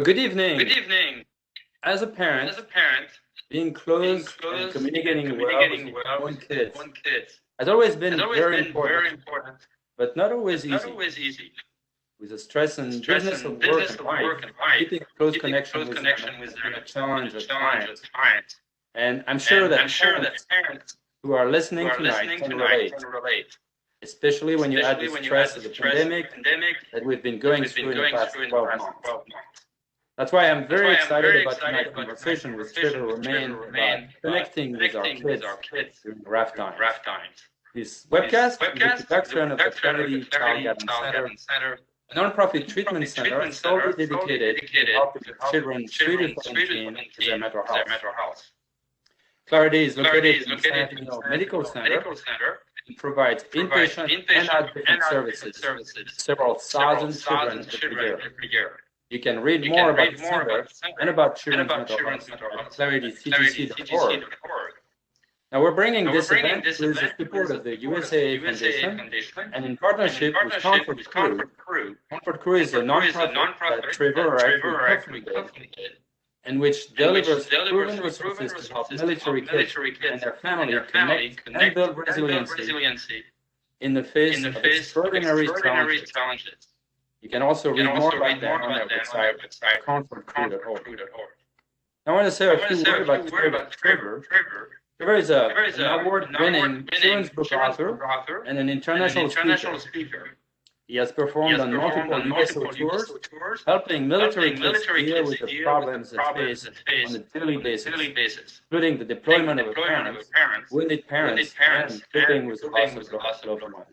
Good evening. Good evening. As a parent, being close and communicating well with your own kids has always been very important, but not always easy. With the stress and business of work and life, keeping a close connection with them has been a challenge at times. And I'm sure that parents who are listening tonight can relate, especially when you add the stress of the pandemic that we've been going through in the past 12 months. That's why I'm very excited about tonight's conversation with Trevor Romain about connecting with our kids during rough times. This webcast is a production of the Clarity Child Guidance Center, a nonprofit treatment center solely dedicated to helping children 3 to 17 with their mental health. Clarity is located in the San Antonio Medical Center and provides inpatient and outpatient services to several thousand children every year. You can read more about the center and about children's mental health at clarityctc.org. Now, we're bringing this event with the support of the USA Foundation and in partnership with Comfort Crew. Comfort Crew is a nonprofit that Trevor actually co-founded, and which delivers proven resources to help military kids and their family connect and build resiliency in the face of extraordinary challenges. You can also read more about them on their website, comfortcrew.org. I want to say a few words about Trevor. Trevor is an award-winning children's book author and an international speaker. He has performed on multiple USO tours, helping military kids deal with the problems they face on a daily basis, including the deployment of parents, wounded parents, and coping with the loss of loved ones.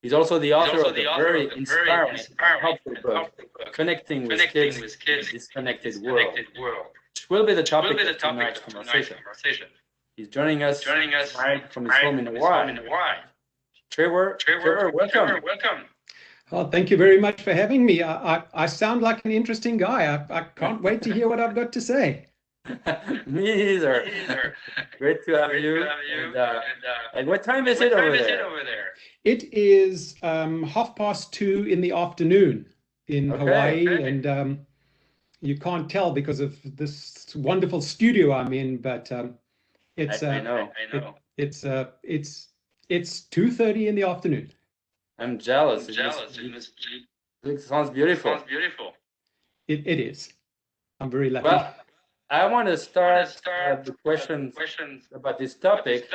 He's also the author of the very inspiring and helpful book, Connecting with Kids in a Disconnected World, which will be the topic of tonight's conversation. He's joining us tonight from his home in Hawaii. Trevor, welcome. Oh, thank you very much for having me. I sound like an interesting guy. I can't wait to hear what I've got to say. Me either. Great to have you. And what time is it over there? It is 2:30 in the afternoon in Hawaii, and you can't tell because of this wonderful studio I'm in, but it's I know. It's 2:30 in the afternoon. I'm jealous. It sounds beautiful. It is. I'm very lucky. Well, I want to start the questions about this topic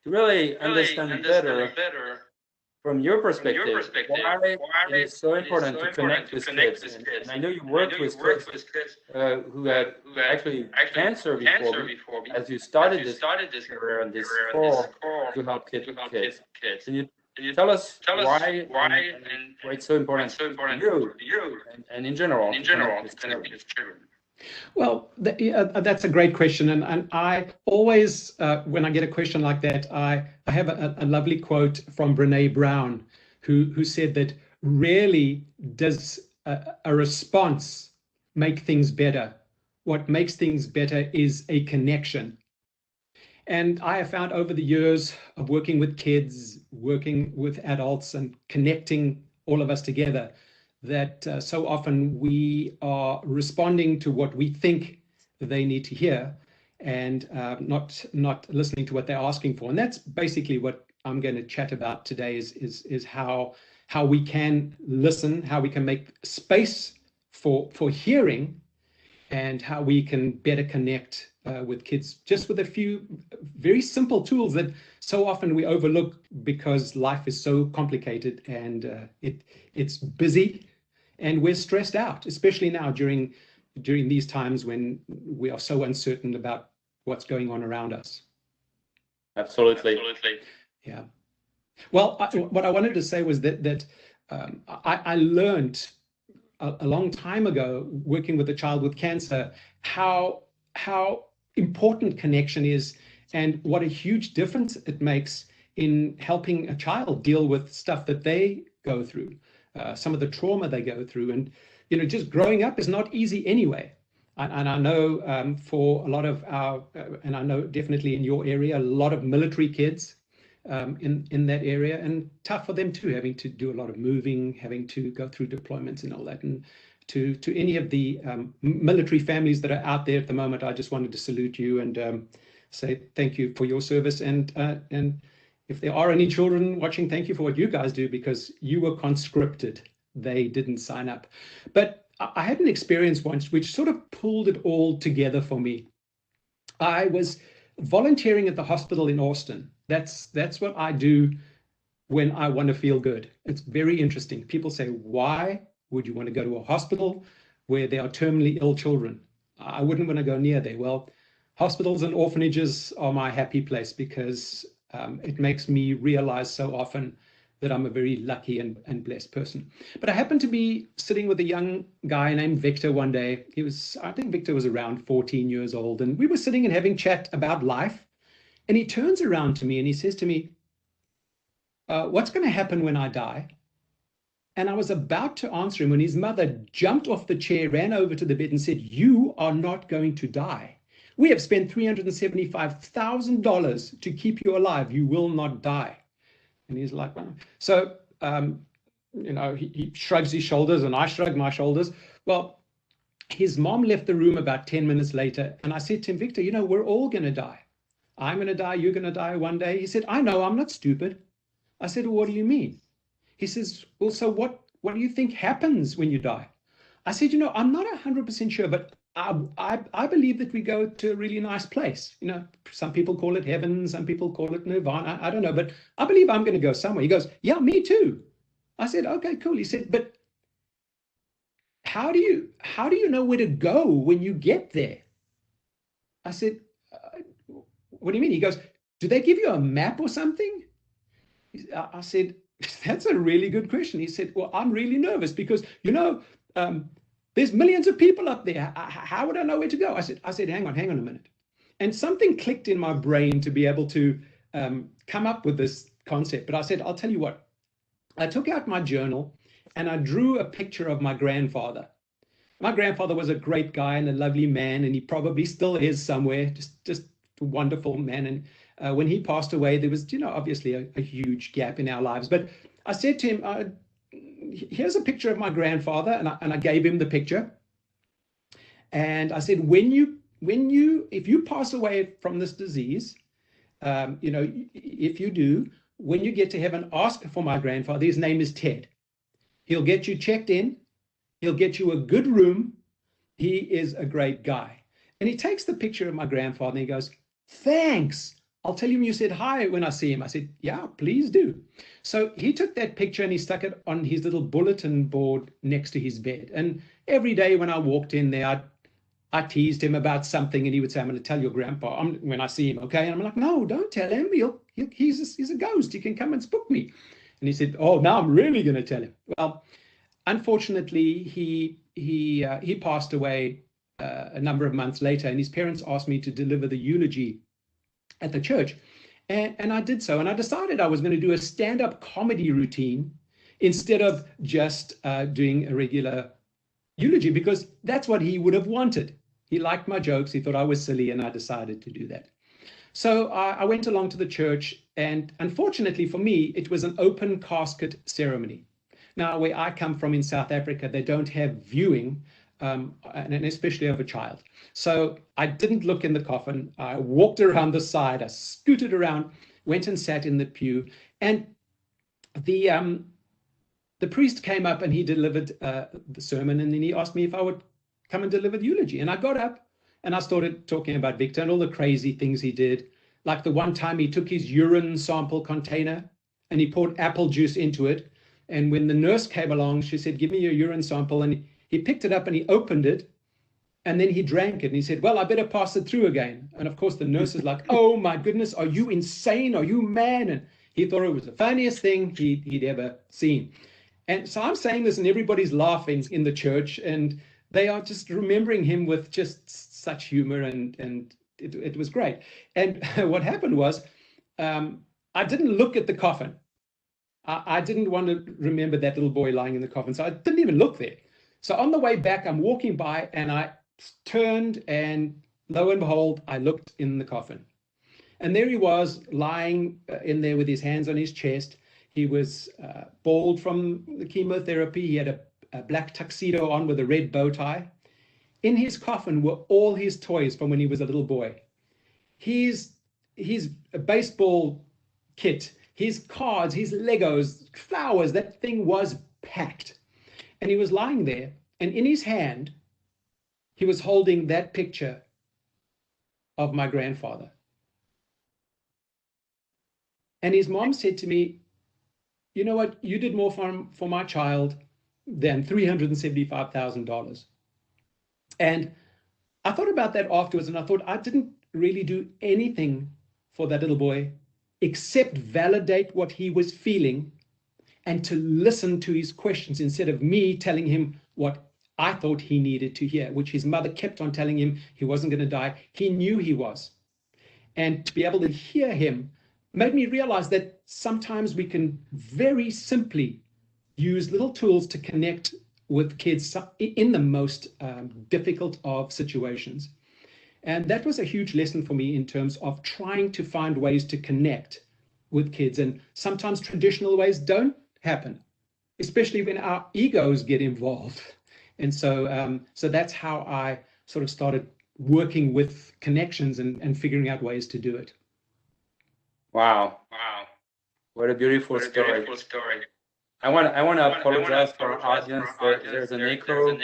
to really understand better from your perspective why it is so important to connect with kids. And I know you worked with kids who had actually cancer before, as you started this career and this call to help kids with kids. Can you tell us why and why it's so important to you and in general to connect with children? Well, that's a great question, and I always, when I get a question like that, I have a lovely quote from Brene Brown, who said that rarely does a response make things better. What makes things better is a connection. And I have found over the years of working with kids, working with adults, and connecting all of us together, that so often we are responding to what we think they need to hear and not listening to what they're asking for. And that's basically what I'm going to chat about today is how we can listen, how we can make space for hearing, and how we can better connect with kids, just with a few very simple tools that so often we overlook because life is so complicated and it's busy. And we're stressed out, especially now during these times when we are so uncertain about what's going on around us. Absolutely. Yeah. Well, what I wanted to say was that I learned a long time ago, working with a child with cancer, how important connection is and what a huge difference it makes in helping a child deal with stuff that they go through. Some of the trauma they go through, and just growing up is not easy anyway. And I know for a lot of our, and I know definitely in your area, a lot of military kids in that area, and tough for them too, having to do a lot of moving, having to go through deployments and all that. And to any of the military families that are out there at the moment, I just wanted to salute you and say thank you for your service. And if there are any children watching, thank you for what you guys do, because you were conscripted. They didn't sign up. But I had an experience once which sort of pulled it all together for me. I was volunteering at the hospital in Austin. That's what I do when I want to feel good. It's very interesting. People say, why would you want to go to a hospital where there are terminally ill children? I wouldn't want to go near there. Well, hospitals and orphanages are my happy place, because it makes me realize so often that I'm a very lucky and blessed person. But I happened to be sitting with a young guy named Victor one day. I think Victor was around 14 years old, and we were sitting and having chat about life. And he turns around to me and he says to me, what's going to happen when I die? And I was about to answer him when his mother jumped off the chair, ran over to the bed and said, you are not going to die. We have spent $375,000 to keep you alive. You will not die. And he's like, well. So, he shrugs his shoulders and I shrug my shoulders. Well, his mom left the room about 10 minutes later. And I said to him, Victor, we're all going to die. I'm going to die. You're going to die one day. He said, I know, I'm not stupid. I said, well, what do you mean? He says, well, so what do you think happens when you die? I said, I'm not 100% sure, but I believe that we go to a really nice place. Some people call it heaven, some people call it nirvana. I don't know, but I believe I'm going to go somewhere. He goes, yeah, me too. I said, okay, cool. He said, but how do you know where to go when you get there? I said, what do you mean? He goes, do they give you a map or something? I said, that's a really good question. He said, well, I'm really nervous because, there's millions of people up there. How would I know where to go? I said, hang on a minute. And something clicked in my brain to be able to come up with this concept. But I said, I'll tell you what. I took out my journal and I drew a picture of my grandfather. My grandfather was a great guy and a lovely man, and he probably still is somewhere, just a wonderful man. And when he passed away, there was, obviously a huge gap in our lives. But I said to him, here's a picture of my grandfather, and I gave him the picture. And I said, if you pass away from this disease, if you do, when you get to heaven, ask for my grandfather. His name is Ted. He'll get you checked in. He'll get you a good room. He is a great guy. And he takes the picture of my grandfather and he goes, thanks. I'll tell him you said hi when I see him. I said, yeah, please do. So he took that picture and he stuck it on his little bulletin board next to his bed. And every day when I walked in there, I teased him about something, and he would say, I'm going to tell your grandpa when I see him, okay? And I'm like, no, don't tell him. He's a ghost. He can come and spook me. And he said, oh, now I'm really going to tell him. Well, unfortunately, he passed away a number of months later, and his parents asked me to deliver the eulogy at the church. And I did so. And I decided I was going to do a stand-up comedy routine instead of just doing a regular eulogy, because that's what he would have wanted. He liked my jokes. He thought I was silly, and I decided to do that. So I went along to the church, and unfortunately for me, it was an open casket ceremony. Now, where I come from in South Africa, they don't have viewing, and especially of a child. So I didn't look in the coffin. I walked around the side. I scooted around, went and sat in the pew. And the priest came up and he delivered the sermon. And then he asked me if I would come and deliver the eulogy. And I got up and I started talking about Victor and all the crazy things he did. Like the one time he took his urine sample container and he poured apple juice into it. And when the nurse came along, she said, give me your urine sample. And he picked it up and he opened it. And then he drank it. And he said, well, I better pass it through again. And of course, the nurse is like, oh, my goodness, are you insane? Are you mad? And he thought it was the funniest thing he'd ever seen. And so I'm saying this and everybody's laughing in the church. And they are just remembering him with just such humor. And it was great. And what happened was I didn't look at the coffin. I didn't want to remember that little boy lying in the coffin. So I didn't even look there. So on the way back, I'm walking by and I turned, and lo and behold, I looked in the coffin. And there he was lying in there with his hands on his chest. He was bald from the chemotherapy. He had a black tuxedo on with a red bow tie. In his coffin were all his toys from when he was a little boy. His baseball kit, his cards, his Legos, flowers, that thing was packed. And he was lying there, and in his hand, he was holding that picture of my grandfather. And his mom said to me, you know what, you did more for my child than $375,000. And I thought about that afterwards, and I thought I didn't really do anything for that little boy except validate what he was feeling and to listen to his questions instead of me telling him what I thought he needed to hear, which his mother kept on telling him he wasn't going to die. He knew he was. And to be able to hear him made me realize that sometimes we can very simply use little tools to connect with kids in the most difficult of situations. And that was a huge lesson for me in terms of trying to find ways to connect with kids. And sometimes traditional ways don't happen, especially when our egos get involved. And so that's how I sort of started working with connections and figuring out ways to do it. Wow. What a beautiful story. I want to apologize for our audience. There's an echo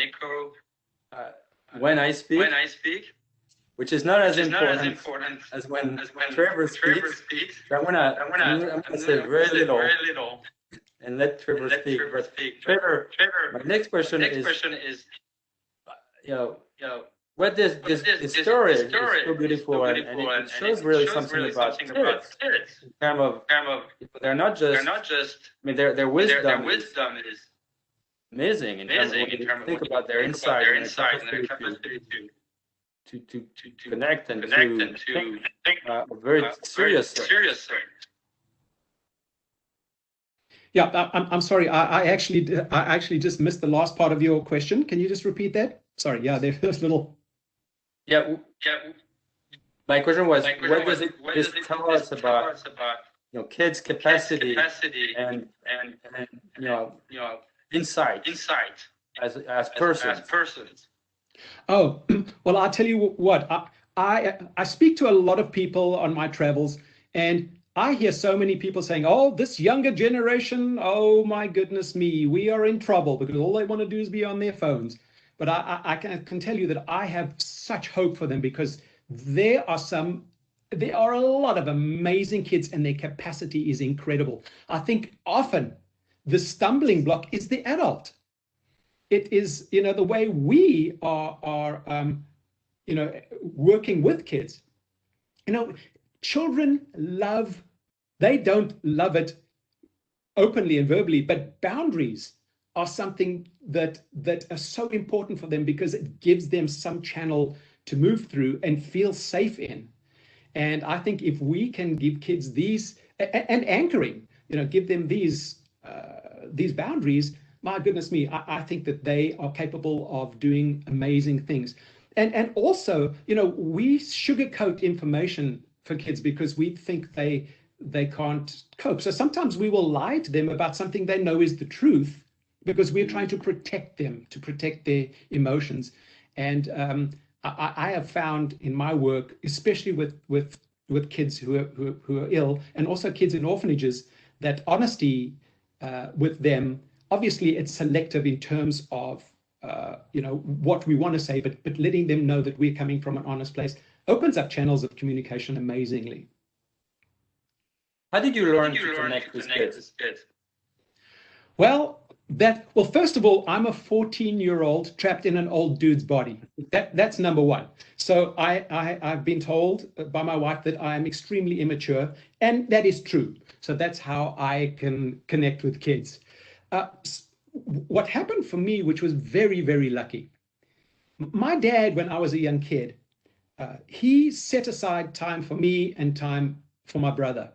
when I speak, which is not as important as when Trevor speaks. So I'm gonna say very little and let Trevor speak. But Trevor, my next question is, what this story is so beautiful, and it shows really something about kids in terms of they're not just, I mean, their wisdom is amazing in terms of when you think about their insight and their capacity to connect and to think very seriously. Yeah, I'm sorry. I actually just missed the last part of your question. Can you just repeat that? Sorry. Yeah, there's little. Yeah. My question was, what does this tell us about kids' capacity and insight as persons? Oh, well, I'll tell you what. I speak to a lot of people on my travels, and I hear so many people saying, oh, this younger generation, oh my goodness me, we are in trouble because all they want to do is be on their phones. But I can tell you that I have such hope for them because there are a lot of amazing kids and their capacity is incredible. I think often the stumbling block is the adult. It is, the way we are working with kids. Children they don't love it openly and verbally, but boundaries are something that are so important for them because it gives them some channel to move through and feel safe in. And I think if we can give kids these and anchoring, give them these boundaries, my goodness me, I think that they are capable of doing amazing things. And also, we sugarcoat information for kids because we think they can't cope. So sometimes we will lie to them about something they know is the truth because we're trying to protect them, to protect their emotions. And I have found in my work, especially with kids who are ill and also kids in orphanages, that honesty with them, obviously it's selective in terms of what we want to say, but letting them know that we're coming from an honest place opens up channels of communication amazingly. How did you learn to connect with kids? Well, first of all, I'm a 14-year-old trapped in an old dude's body. That's number one. So I've been told by my wife that I am extremely immature, and that is true. So that's how I can connect with kids. What happened for me, which was very, very lucky, my dad, when I was a young kid, he set aside time for me and time for my brother.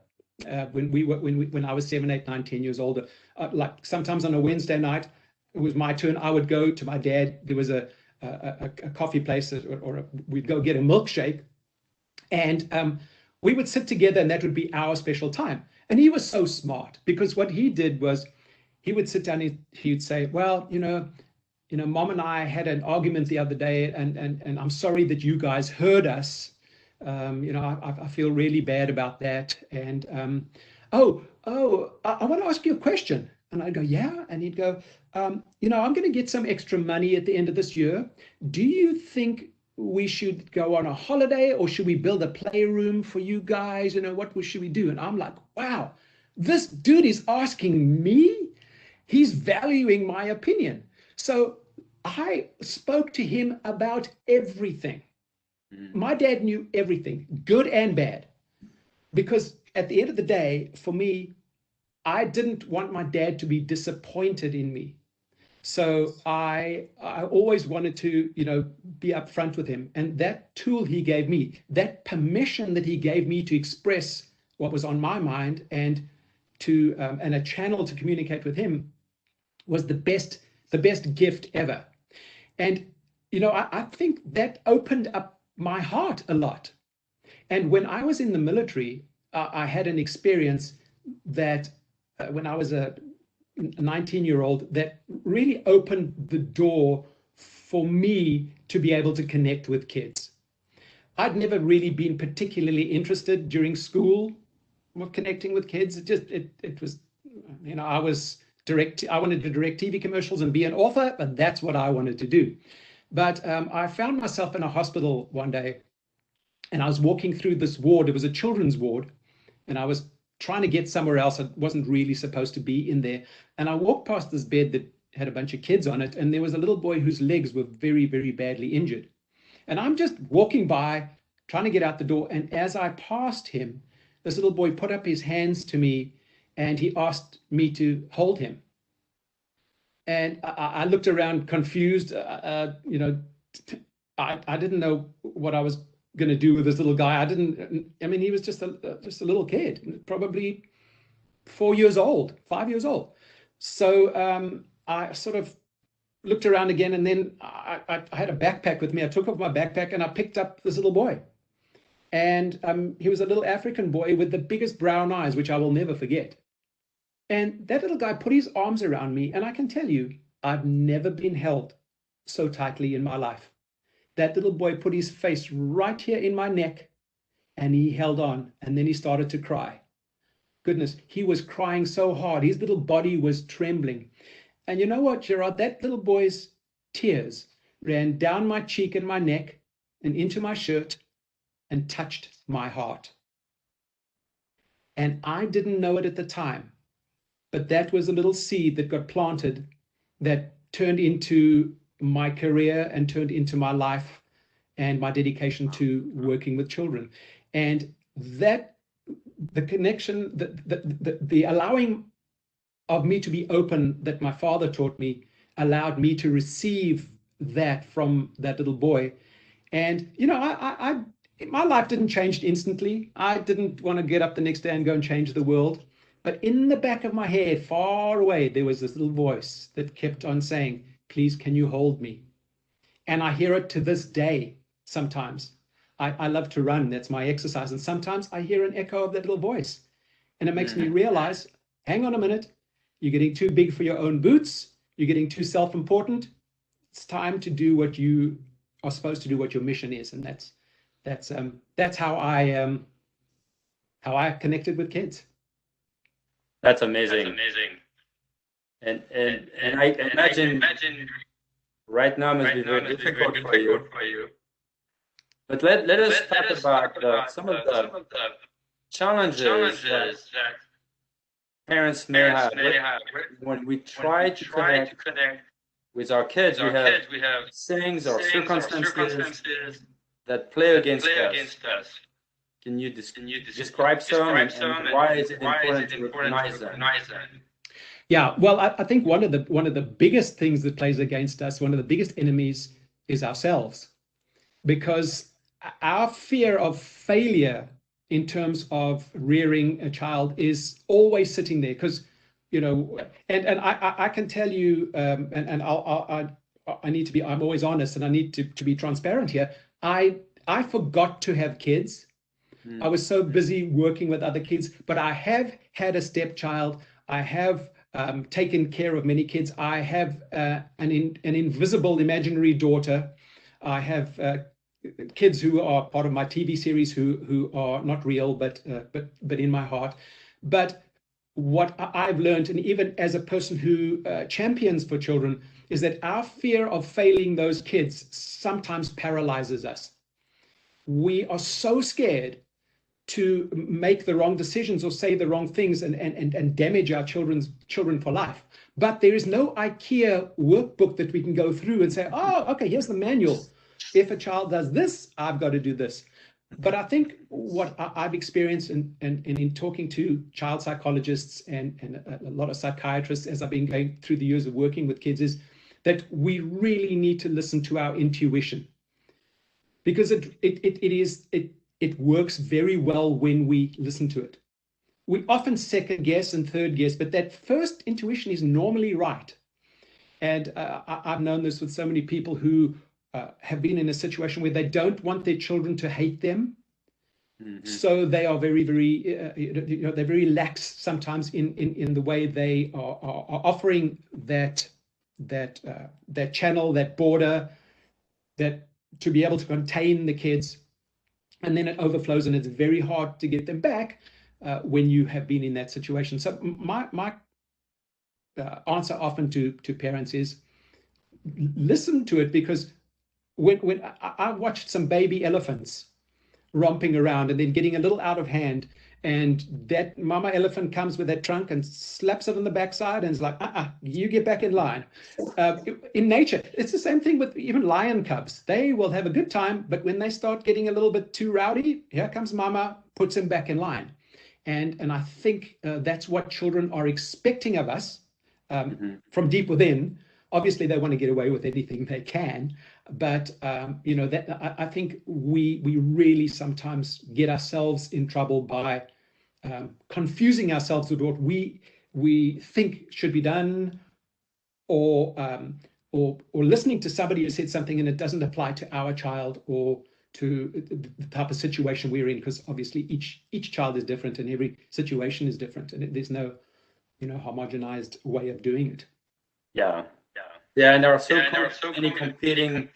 When I was 7, 8, 9, 10 years older, like sometimes on a Wednesday night, it was my turn. I would go to my dad. There was a coffee place, or we'd go get a milkshake, and we would sit together, and that would be our special time. And he was so smart because what he did was he would sit down and he'd say, well, Mom and I had an argument the other day, and I'm sorry that you guys heard us. I feel really bad about that. And I want to ask you a question. And I'd go, yeah. And he'd go, I'm going to get some extra money at the end of this year. Do you think we should go on a holiday, or should we build a playroom for you guys? What should we do? And I'm like, wow, this dude is asking me. He's valuing my opinion. So I spoke to him about everything. My dad knew everything, good and bad, because at the end of the day, for me, I didn't want my dad to be disappointed in me. So I always wanted to, be upfront with him. And that tool he gave me, that permission that he gave me to express what was on my mind and a channel to communicate with him, was the best gift ever. And I think that opened up my heart a lot. And when I was in the military, I had an experience that when I was a 19-year-old, that really opened the door for me to be able to connect with kids. I'd never really been particularly interested during school with connecting with kids. It was, I wanted to direct TV commercials and be an author, but that's what I wanted to do. But I found myself in a hospital one day, and I was walking through this ward. It was a children's ward, and I was trying to get somewhere else. I wasn't really supposed to be in there. And I walked past this bed that had a bunch of kids on it, and there was a little boy whose legs were very, very badly injured. And I'm just walking by, trying to get out the door. And as I passed him, this little boy put up his hands to me, and he asked me to hold him. And I looked around confused. I didn't know what I was going to do with this little guy. He was just a little kid, probably 4 years old, 5 years old. So I sort of looked around again, and then I had a backpack with me. I took off my backpack and I picked up this little boy. And he was a little African boy with the biggest brown eyes, which I will never forget. And that little guy put his arms around me, and I can tell you, I've never been held so tightly in my life. That little boy put his face right here in my neck, and he held on, and then he started to cry. Goodness, he was crying so hard. His little body was trembling. And you know what, Gerard? That little boy's tears ran down my cheek and my neck and into my shirt and touched my heart. And I didn't know it at the time, but that was a little seed that got planted that turned into my career and turned into my life and my dedication to working with children. And that, the connection, the allowing of me to be open that my father taught me, allowed me to receive that from that little boy. And, my life didn't change instantly. I didn't want to get up the next day and go and change the world. But in the back of my head, far away, there was this little voice that kept on saying, please, can you hold me? And I hear it to this day sometimes. I love to run. That's my exercise. And sometimes I hear an echo of that little voice. And it makes me realize, hang on a minute, you're getting too big for your own boots. You're getting too self-important. It's time to do what you are supposed to do, what your mission is. And that's how I connected with kids. That's amazing. And I imagine right now must be very difficult for you. But let us talk about some of the challenges that parents may have when we try to connect with our kids. We have things or circumstances that play against us. Can you describe some and why is it important to recognize them? Yeah, well, I think one of the biggest things that plays against us, one of the biggest enemies, is ourselves, because our fear of failure in terms of rearing a child is always sitting there. Because and I can tell you, and I need to be. I'm always honest, and I need to be transparent here. I forgot to have kids. I was so busy working with other kids, but I have had a stepchild. I have taken care of many kids. I have an invisible imaginary daughter. I have kids who are part of my TV series who are not real, but in my heart. But what I've learned, and even as a person who champions for children, is that our fear of failing those kids sometimes paralyzes us. We are so scared to make the wrong decisions or say the wrong things and damage our children for life. But there is no IKEA workbook that we can go through and say, oh, okay, here's the manual. If a child does this, I've got to do this. But I think what I've experienced in talking to child psychologists and a lot of psychiatrists as I've been going through the years of working with kids is that we really need to listen to our intuition, because it works very well when we listen to it. We often second guess and third guess, but that first intuition is normally right. And I've known this with so many people who have been in a situation where they don't want their children to hate them. Mm-hmm. So they are very, they're very lax sometimes in the way they are offering that channel, that border, that to be able to contain the kids. And then it overflows, and it's very hard to get them back when you have been in that situation. So my answer often to parents is listen to it, because when I watched some baby elephants romping around and then getting a little out of hand, and that mama elephant comes with that trunk and slaps it on the backside and is like, you get back in line. In nature, it's the same thing with even lion cubs. They will have a good time, but when they start getting a little bit too rowdy, here comes mama, puts him back in line. And I think that's what children are expecting of us from deep within. Obviously, they want to get away with anything they can, but that I think we really sometimes get ourselves in trouble by confusing ourselves with what we think should be done, or listening to somebody who said something and it doesn't apply to our child or to the type of situation we're in, because obviously each child is different and every situation is different, and there's no homogenized way of doing it. Yeah, and there are so many competing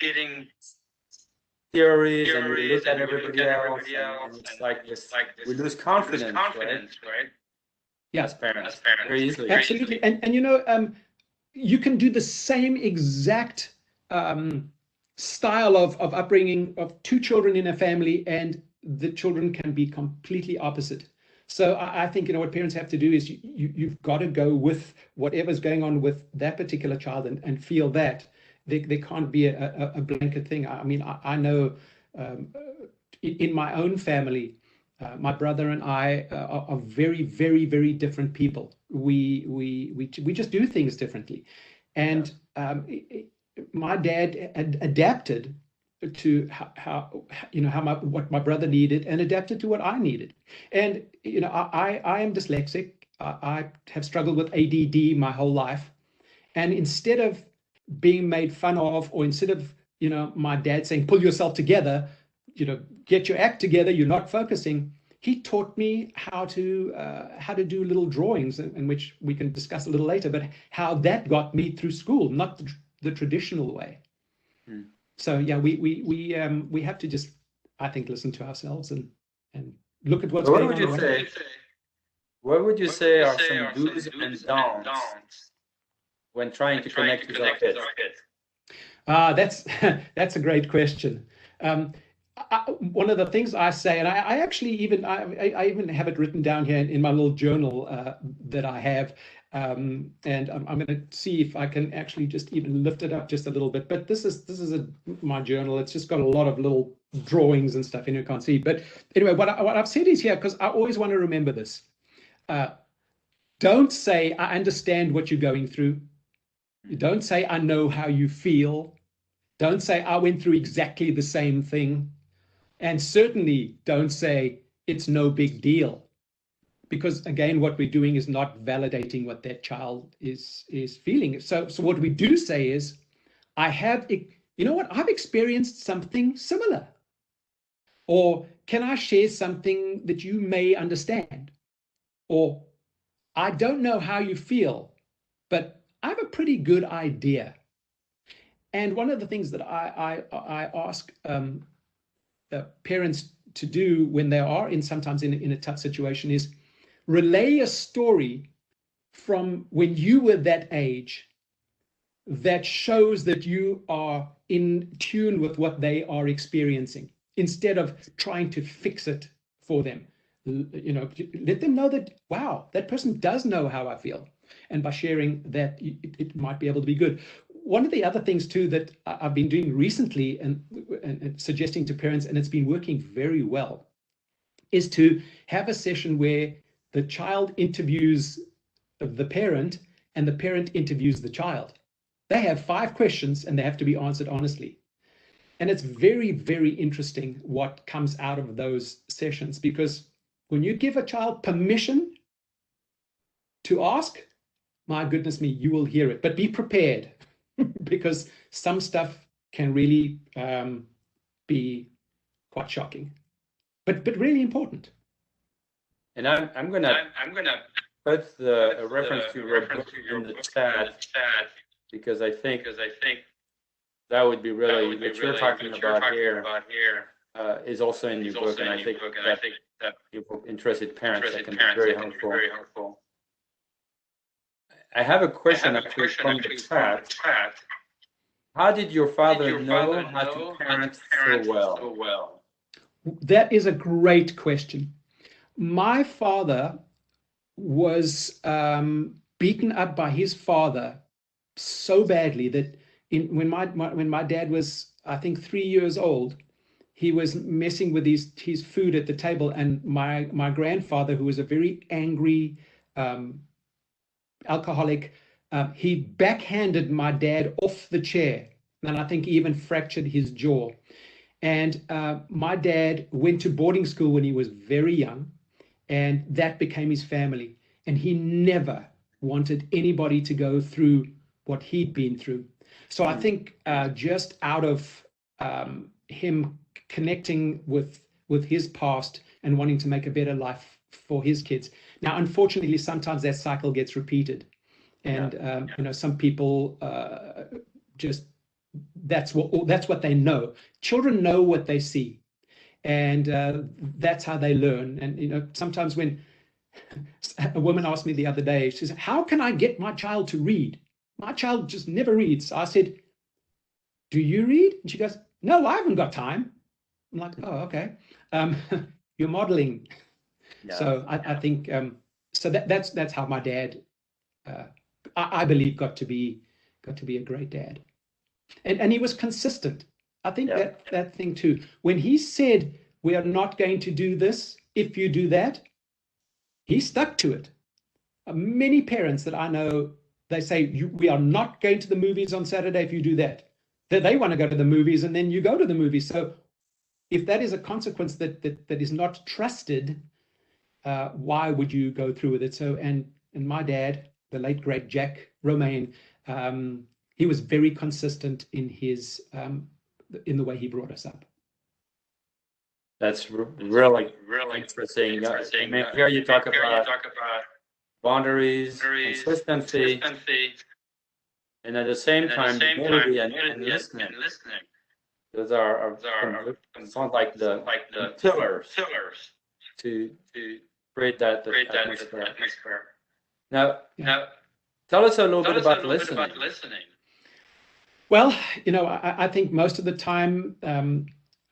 theories, and we look at everybody else, and it's like this, we lose confidence, right? Yeah, as parents, very easily. Absolutely, and you can do the same exact style of upbringing of two children in a family, and the children can be completely opposite. So I think what parents have to do is you've got to go with whatever's going on with that particular child and feel that there can't be a blanket thing. I mean, I know in my own family, my brother and I are very, very, very different people. We just do things differently, and my dad adapted to what my brother needed and adapted to what I needed. And I am dyslexic. I have struggled with ADD my whole life, and instead of being made fun of, or instead of my dad saying pull yourself together, get your act together, you're not focusing, he taught me how to do little drawings, in which we can discuss a little later, but how that got me through school, not the traditional way. So yeah, we have to just, I think, listen to ourselves and look at what's going on. What would you say are some do's and don'ts when trying to connect with our kids? That's a great question. One of the things I say, and I actually even have it written down here in my little journal that I have. And I'm going to see if I can actually just even lift it up just a little bit. But this is my journal. It's just got a lot of little drawings and stuff, and you can't see. But anyway, what I've said is here, because I always want to remember this. Don't say I understand what you're going through. Don't say I know how you feel. Don't say I went through exactly the same thing. And certainly don't say it's no big deal. Because again, what we're doing is not validating what that child is feeling. So what we do say is, I've experienced something similar. Or can I share something that you may understand? Or I don't know how you feel, but I have a pretty good idea. And one of the things that I ask parents to do when they are sometimes in a tough situation is relay a story from when you were that age that shows that you are in tune with what they are experiencing, instead of trying to fix it for them. Let them know that, wow, that person does know how I feel. And by sharing that, it might be able to be good. One of the other things too that I've been doing recently and suggesting to parents, and it's been working very well, is to have a session where the child interviews the parent and the parent interviews the child. They have 5 questions and they have to be answered honestly. And it's very, very interesting what comes out of those sessions, because when you give a child permission to ask, my goodness me, you will hear it. But be prepared, because some stuff can really be quite shocking, but really important. And I'm gonna put a reference to your book in the chat, because I think that would be really what you're talking about here is also in your book, and I think that people, interested parents, that can be very helpful. I have a question actually from the chat. How did your father know how to parent so well? That is a great question. My father was beaten up by his father so badly that when my dad was, I think, 3 years old, he was messing with his food at the table, and my grandfather, who was a very angry alcoholic, he backhanded my dad off the chair, and I think he even fractured his jaw. And my dad went to boarding school when he was very young, and that became his family. And he never wanted anybody to go through what he'd been through. So I think just out of him connecting with his past and wanting to make a better life for his kids. Now, unfortunately, sometimes that cycle gets repeated. And some people just that's what they know. Children know what they see, and that's how they learn. And sometimes when a woman asked me the other day, she said, "How can I get my child to read? My child just never reads." I said, "Do you read?" And she goes, "No, I haven't got time." I'm like, "Oh, okay." You're modeling. Yeah. So I think so that's how my dad, I believe, got to be a great dad. And he was consistent. I think that thing too. When he said, "We are not going to do this if you do that," he stuck to it. Many parents that I know, they say, "We are not going to the movies on Saturday if you do that." They want to go to the movies, and then you go to the movies. So if that is a consequence that is not trusted, why would you go through with it? So, and my dad, the late great Jack Romain, he was very consistent in his in the way he brought us up. That's really interesting. I mean, here you talk about boundaries, consistency, and at the same time, humility and listening. Those are sound like the pillars to create that atmosphere. Now, tell us a little bit about listening. Well, I think most of the time,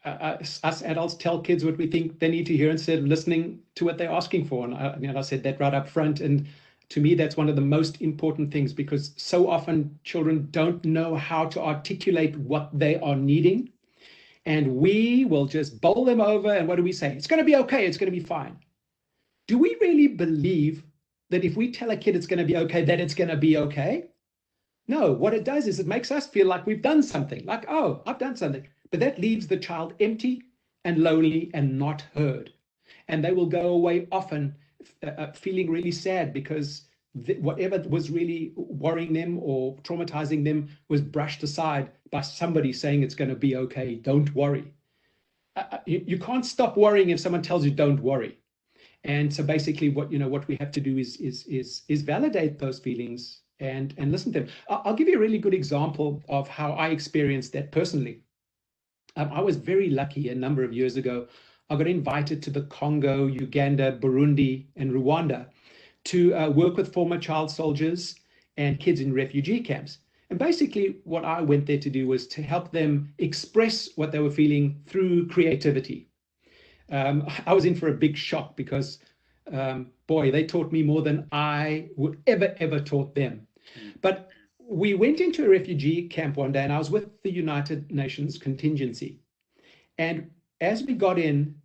us adults tell kids what we think they need to hear instead of listening to what they're asking for. And I said that right up front. And to me, that's one of the most important things, because so often children don't know how to articulate what they are needing. And we will just bowl them over. And what do we say? It's going to be okay. It's going to be fine. Do we really believe that if we tell a kid it's going to be okay, that it's going to be okay? No, what it does is it makes us feel like we've done something, like, oh, I've done something. But that leaves the child empty and lonely and not heard. And they will go away often feeling really sad, because whatever was really worrying them or traumatizing them was brushed aside by somebody saying it's going to be okay, don't worry. You can't stop worrying if someone tells you don't worry. And so basically what we have to do is validate those feelings and listen to them. I'll give you a really good example of how I experienced that personally. I was very lucky a number of years ago. I got invited to the Congo, Uganda, Burundi, and Rwanda to work with former child soldiers and kids in refugee camps. And basically, what I went there to do was to help them express what they were feeling through creativity. I was in for a big shock because, boy, they taught me more than I would ever taught them. But we went into a refugee camp one day, and I was with the United Nations contingency. And as we got in,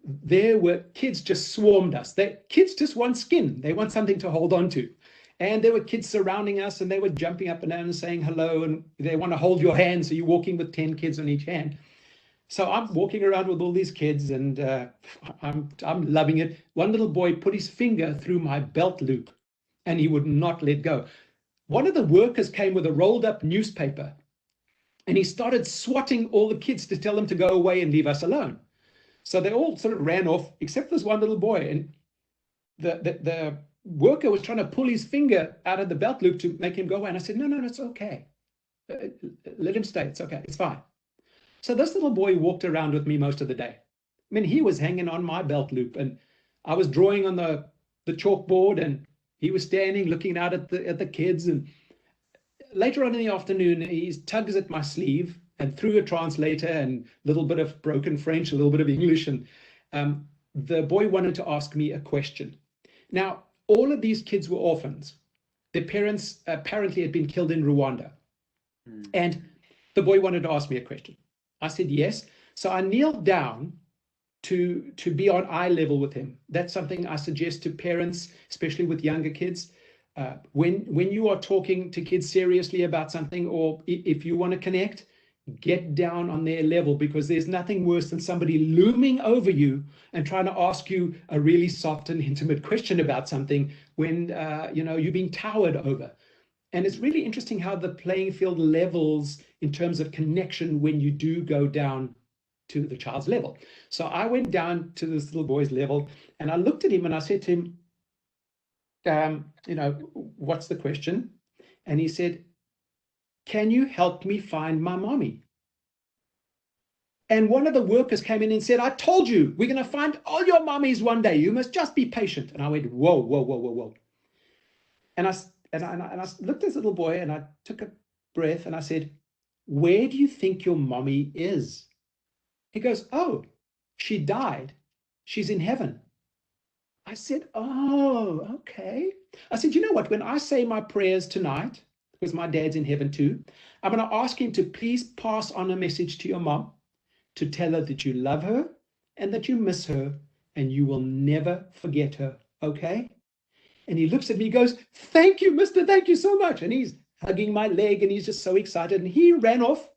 there were kids just swarmed us. Kids just want skin. They want something to hold on to. And there were kids surrounding us, and they were jumping up and down and saying hello, and they want to hold your hand. So you're walking with 10 kids on each hand. So I'm walking around with all these kids, and I'm loving it. One little boy put his finger through my belt loop, and he would not let go. One of the workers came with a rolled up newspaper, and he started swatting all the kids to tell them to go away and leave us alone. So they all sort of ran off, except this one little boy. And the worker was trying to pull his finger out of the belt loop to make him go away. And I said, no, it's okay. Let him stay. It's okay. It's fine. So this little boy walked around with me most of the day. I mean, he was hanging on my belt loop, and I was drawing on the chalkboard, and he was standing looking out at the kids. And later on in the afternoon, he tugs at my sleeve, and through a translator and a little bit of broken French, a little bit of English, and the boy wanted to ask me a question. Now, all of these kids were orphans. Their parents apparently had been killed in Rwanda. And the boy wanted to ask me a question. I said yes. So I kneeled down to be on eye level with him. That's something I suggest to parents, especially with younger kids. When you are talking to kids seriously about something, or if you want to connect, get down on their level, because there's nothing worse than somebody looming over you and trying to ask you a really soft and intimate question about something when you're being towered over. And it's really interesting how the playing field levels in terms of connection when you do go down to the child's level. So I went down to this little boy's level, and I looked at him and I said to him, what's the question? And he said, can you help me find my mommy? And one of the workers came in and said, I told you, we're going to find all your mommies one day. You must just be patient. And I went, whoa. And I looked at this little boy, and I took a breath, and I said, where do you think your mommy is? He goes, oh, she died. She's in heaven. I said, oh, okay. I said, you know what? When I say my prayers tonight, because my dad's in heaven too, I'm going to ask him to please pass on a message to your mom to tell her that you love her and that you miss her and you will never forget her. Okay? And he looks at me, he goes, thank you, mister, thank you so much. And he's hugging my leg, and he's just so excited. And he ran off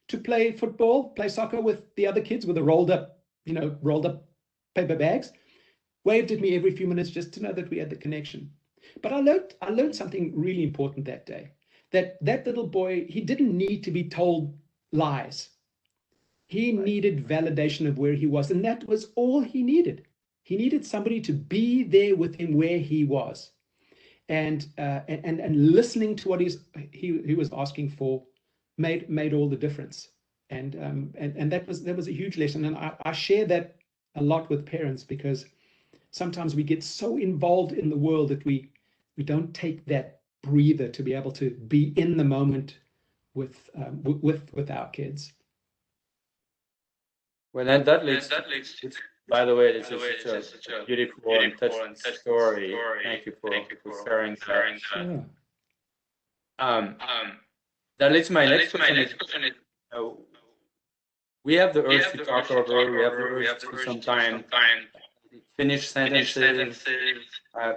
to play football, play soccer with the other kids with the rolled up paper bags, waved at me every few minutes just to know that we had the connection. But I learned something really important that day, that little boy, he didn't need to be told lies. He needed validation of where he was, and that was all he needed. He needed somebody to be there with him where he was, and listening to what he was asking for made all the difference. And that was a huge lesson. And I share that a lot with parents, because sometimes we get so involved in the world that we don't take that breather to be able to be in the moment with our kids. Well, and that leads by the way, this is such a beautiful and touching story. Thank you for sharing that. Sure. That leads to my next question. We have the urge to talk over. We have the urge to sometimes finish sentences.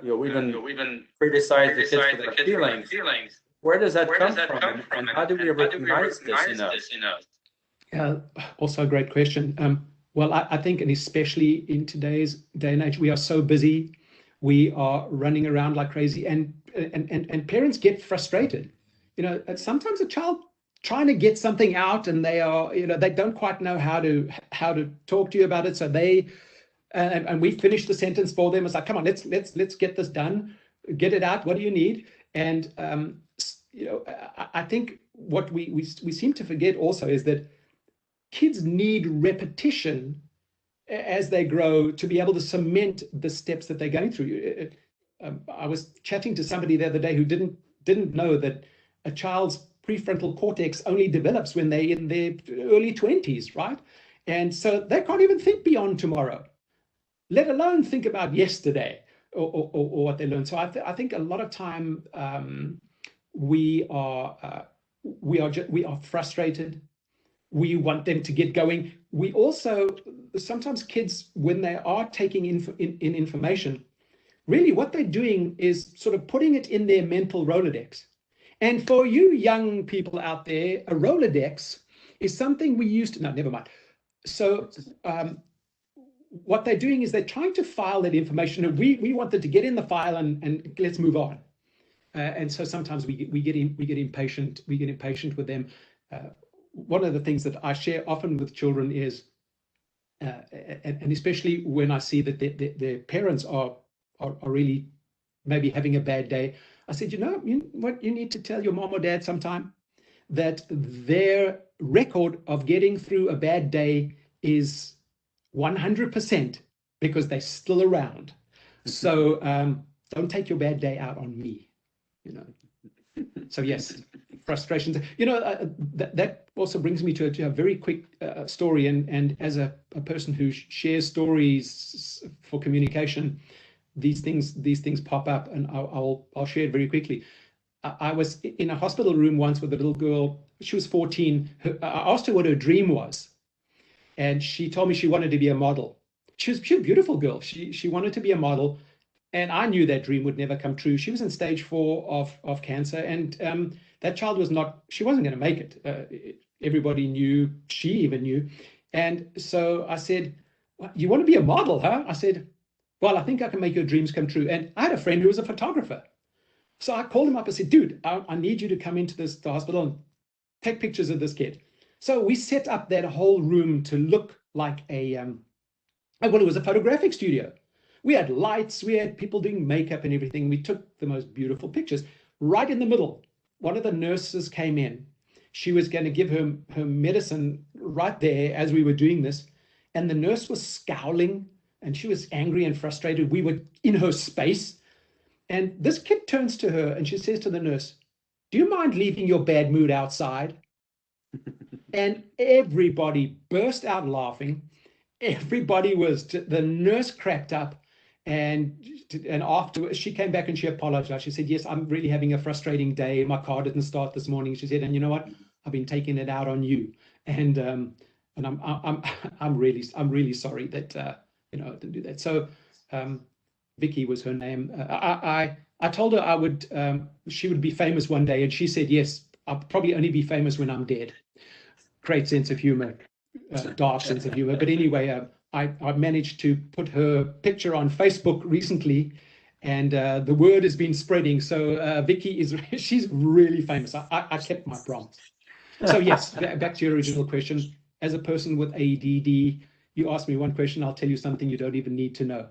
We even criticize the kids for their feelings. Where does that come from, and how do we recognize this in us? Also a great question. Well, I think, and especially in today's day and age, we are so busy. We are running around like crazy, and parents get frustrated. Sometimes a child trying to get something out, and they don't quite know how to talk to you about it. So and we finish the sentence for them. It's like, come on, let's get this done, get it out. What do you need? And I think what we seem to forget also is that kids need repetition as they grow to be able to cement the steps that they're going through. I was chatting to somebody the other day who didn't know that a child's prefrontal cortex only develops when they're in their early 20s, right? And so they can't even think beyond tomorrow, let alone think about yesterday or what they learned. So I think a lot of time we are frustrated. We want them to get going. We also, sometimes kids, when they are taking in information, really what they're doing is sort of putting it in their mental Rolodex. And for you young people out there, a Rolodex is something we used to, no, never mind. So what they're doing is they're trying to file that information, and we want them to get in the file and let's move on. And so sometimes we get impatient with them. One of the things that I share often with children is, and especially when I see that their parents are really maybe having a bad day, I said, what you need to tell your mom or dad sometime, that their record of getting through a bad day is 100% because they're still around. So don't take your bad day out on me, So yes, frustrations. That also brings me to a very quick story. And as a person who shares stories for communication, these things pop up, and I'll share it very quickly. I was in a hospital room once with a little girl. She was 14. I asked her what her dream was, and she told me she wanted to be a model. She was a beautiful girl. She wanted to be a model, and I knew that dream would never come true. She was in stage 4 of cancer, and that child she wasn't going to make it. Everybody knew, she even knew. And so I said, well, you want to be a model, huh? I said, well, I think I can make your dreams come true. And I had a friend who was a photographer. So I called him up and said, dude, I need you to come into the hospital and take pictures of this kid. So we set up that whole room to look like it was a photographic studio. We had lights, we had people doing makeup and everything. We took the most beautiful pictures. Right in the middle, one of the nurses came in. She was going to give her medicine right there as we were doing this. And the nurse was scowling, and she was angry and frustrated. We were in her space. And this kid turns to her and she says to the nurse, do you mind leaving your bad mood outside? And everybody burst out laughing. The nurse cracked up. And afterwards, she came back and she apologized. She said, yes, I'm really having a frustrating day. My car didn't start this morning. She said, and you know what? I've been taking it out on you. And I'm really sorry that I didn't do that. So Vicky was her name. I told her she would be famous one day, and she said, yes, I'll probably only be famous when I'm dead. Great sense of humor, dark sense of humor. But anyway, I managed to put her picture on Facebook recently, and the word has been spreading. So Vicky she's really famous. I kept my promise. So yes, back to your original question. As a person with ADD, you asked me one question, I'll tell you something you don't even need to know.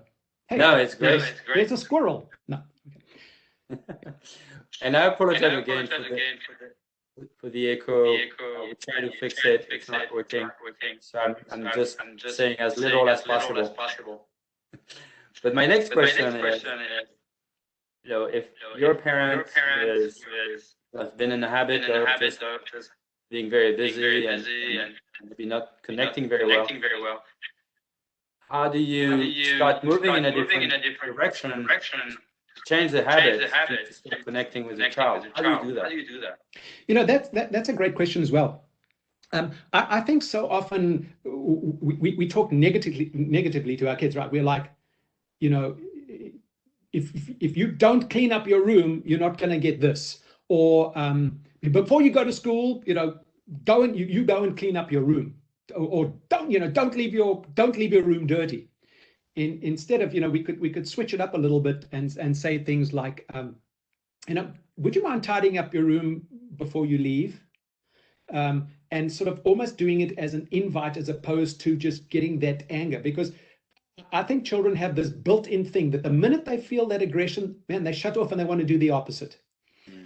Hey, no, it's great. There's a squirrel. No. Okay. And I apologize again for the echo. We're trying to fix it. It's not working. So I'm just saying as little as possible. But my next question is, if your parent has been in the habit of just being very busy and maybe not connecting very well, how do you start moving in a different direction? Change the habit to start connecting with your child. How do you do that? That's a great question as well. I think so often we talk negatively to our kids, right? We're like, if you don't clean up your room, you're not going to get this. Or before you go to school, go and clean up your room. Or don't leave your room dirty. Instead of, we could switch it up a little bit and say things like, would you mind tidying up your room before you leave? And sort of almost doing it as an invite as opposed to just getting that anger. Because I think children have this built-in thing that the minute they feel that aggression, man, they shut off and they want to do the opposite.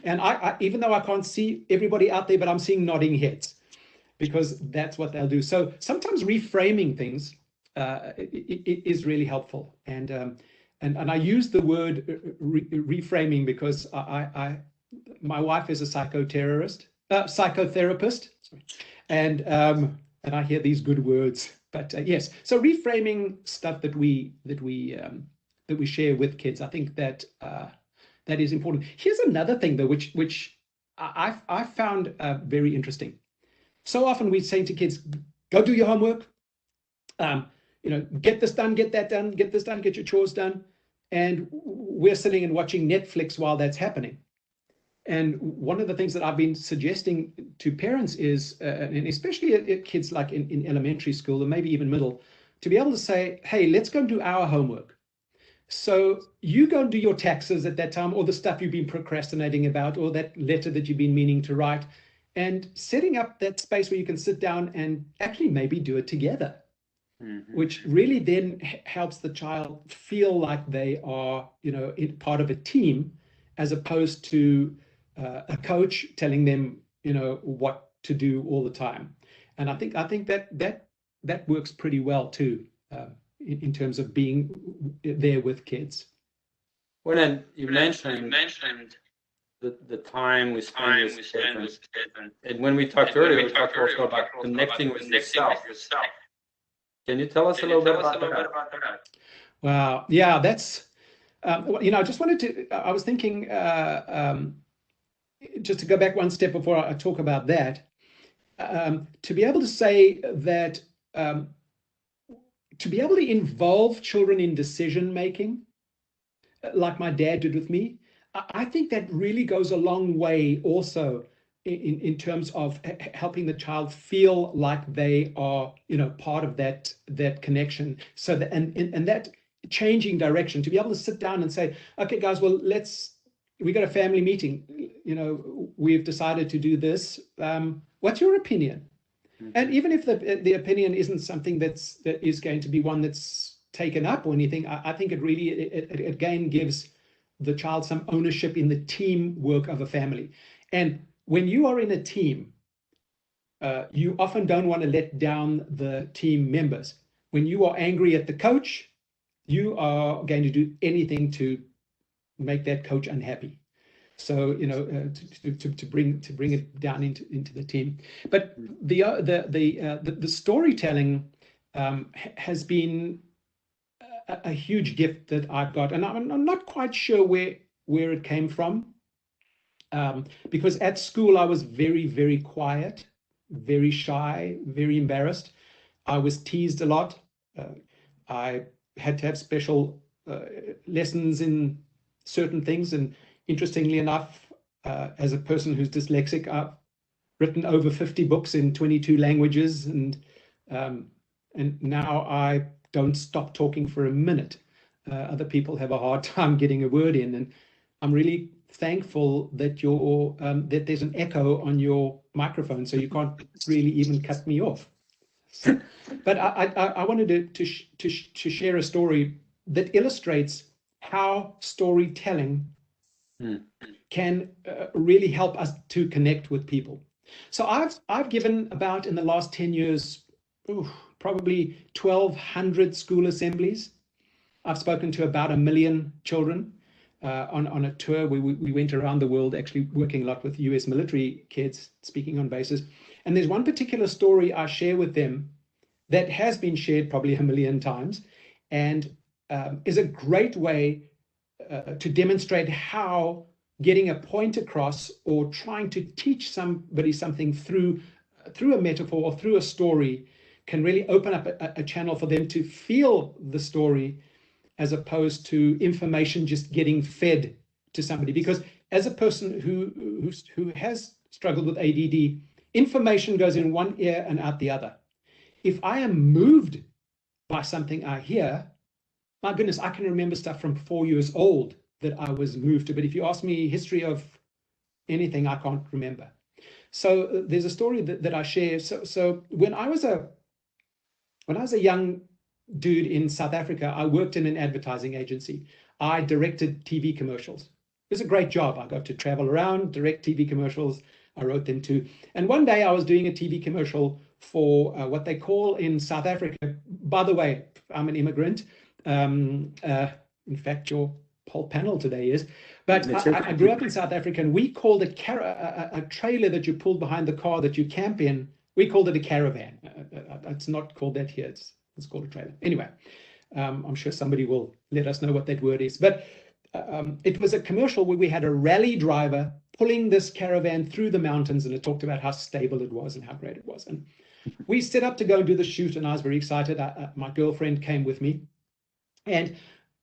And I even though I can't see everybody out there, but I'm seeing nodding heads, because that's what they'll do. So sometimes reframing things is really helpful. And I use the word reframing because my wife is a psychotherapist, sorry. And I hear these good words. But yes, so reframing stuff that we share with kids, I think that that is important. Here's another thing though, which I found very interesting. So often we say to kids, go do your homework, get this done, get that done, get this done, get your chores done. And we're sitting and watching Netflix while that's happening. And one of the things that I've been suggesting to parents is, and especially at kids like in elementary school or maybe even middle, to be able to say, hey, let's go and do our homework. So you go and do your taxes at that time, or the stuff you've been procrastinating about, or that letter that you've been meaning to write, and setting up that space where you can sit down and actually maybe do it together, which really then helps the child feel like they are, part of a team, as opposed to a coach telling them, what to do all the time. And I think that works pretty well too, in terms of being there with kids. Well, then you mentioned the time we spend with kids, and when we talked earlier, we talked also about connecting with yourself. Can you tell us a little bit about that? Wow, yeah, that's I just wanted to. I was thinking, just to go back one step before I talk about that, to be able to say that, to be able to involve children in decision making, like my dad did with me, I think that really goes a long way also in terms of helping the child feel like they are, part of that connection. So that and that changing direction, to be able to sit down and say, okay, guys, well, we got a family meeting. We've decided to do this. What's your opinion? And even if the opinion isn't something that is going to be one that's taken up or anything, I think it really, it again gives the child some ownership in the teamwork of a family. And when you are in a team, you often don't want to let down the team members. When you are angry at the coach, you are going to do anything to make that coach unhappy. So to bring it down into the team. But the storytelling has been a huge gift that I've got, and I'm not quite sure where it came from, because at school I was very, very quiet, very shy, very embarrassed. I was teased a lot. I had to have special lessons in certain things, and interestingly enough, as a person who's dyslexic, I've written over 50 books in 22 languages, and now I don't stop talking for a minute. Other people have a hard time getting a word in, and I'm really thankful that that there's an echo on your microphone, so you can't really even cut me off. So, but I wanted to share a story that illustrates how storytelling can really help us to connect with people. So I've given about, in the last 10 years, probably 1,200 school assemblies. I've spoken to about 1 million children on a tour. We went around the world, actually working a lot with US military kids, speaking on bases. And there's one particular story I share with them that has been shared probably 1 million times, and is a great way to demonstrate how getting a point across, or trying to teach somebody something through a metaphor or through a story, can really open up a channel for them to feel the story, as opposed to information just getting fed to somebody. Because as a person who has struggled with ADD, information goes in one ear and out the other. If I am moved by something I hear, my goodness, I can remember stuff from 4 years old that I was moved to. But if you ask me history of anything, I can't remember. So there's a story that I share. So when I was a young dude in South Africa, I worked in an advertising agency. I directed TV commercials. was a great job. I got to travel around, direct TV commercials. I wrote them too. And one day I was doing a TV commercial for what they call in South Africa. By the way, I'm an immigrant. In fact, your whole panel today is. But I grew up in South Africa, and we called a trailer that you pulled behind the car that you camp in. We called it a caravan. It's not called that here. It's called a trailer. Anyway, I'm sure somebody will let us know what that word is. But it was a commercial where we had a rally driver pulling this caravan through the mountains, and it talked about how stable it was and how great it was. And we set up to go and do the shoot, and I was very excited. My girlfriend came with me. And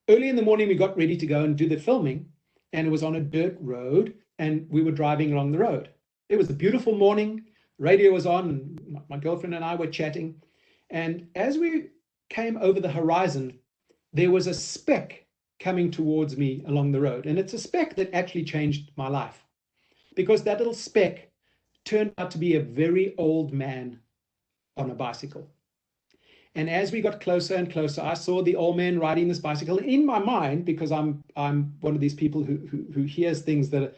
early in the morning, we got ready to go and do the filming, and it was on a dirt road, and we were driving along the road. It was a beautiful morning. Radio was on, and my girlfriend and I were chatting. And as we came over the horizon, there was a speck coming towards me along the road. And it's a speck that actually changed my life, because that little speck turned out to be a very old man on a bicycle. And as we got closer and closer, I saw the old man riding this bicycle. In my mind, because I'm one of these people who hears things that